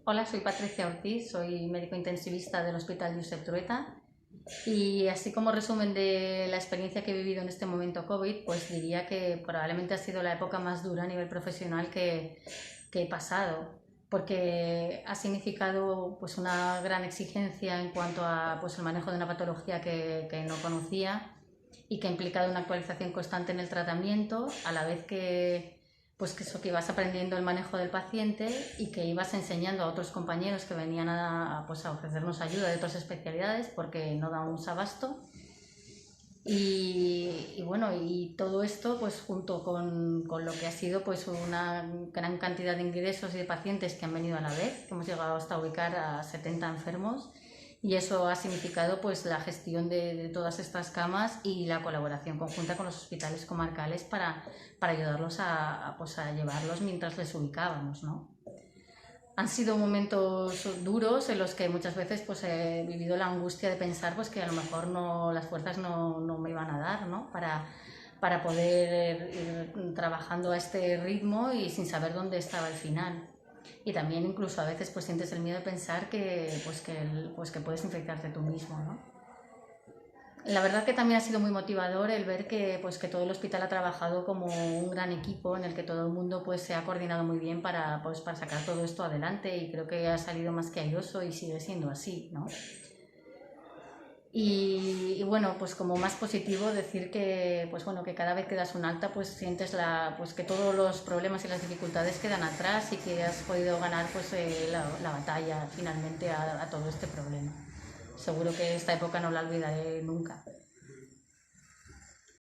Hola, soy Patricia Ortiz, soy médico intensivista del Hospital Josep Trueta y así como resumen de la experiencia que he vivido en este momento COVID, pues diría que probablemente ha sido la época más dura a nivel profesional que he pasado, porque ha significado pues una gran exigencia en cuanto a pues el manejo de una patología que no conocía y que ha implicado una actualización constante en el tratamiento, a la vez que eso, que ibas aprendiendo el manejo del paciente y que ibas enseñando a otros compañeros que venían a ofrecernos ayuda de otras especialidades porque no dábamos abasto. Y todo esto pues junto con lo que ha sido pues una gran cantidad de ingresos y de pacientes que han venido a la vez, que hemos llegado hasta ubicar a 70 enfermos, y eso ha significado pues la gestión de todas estas camas y la colaboración conjunta con los hospitales comarcales para ayudarlos pues a llevarlos mientras les ubicábamos, ¿no? Han sido momentos duros en los que muchas veces pues, he vivido la angustia de pensar pues, que a lo mejor las fuerzas no me iban a dar, ¿no? Para poder ir trabajando a este ritmo y sin saber dónde estaba el final. Y también incluso a veces pues, sientes el miedo de pensar que puedes infectarte tú mismo, ¿no? La verdad que también ha sido muy motivador el ver que todo el hospital ha trabajado como un gran equipo en el que todo el mundo pues, se ha coordinado muy bien para sacar todo esto adelante, y creo que ha salido más que airoso y sigue siendo así, ¿no? Y bueno, pues como más positivo decir que cada vez que das un alta pues sientes pues que todos los problemas y las dificultades quedan atrás y que has podido ganar la batalla finalmente a todo este problema. Seguro que esta época no la olvidaré nunca.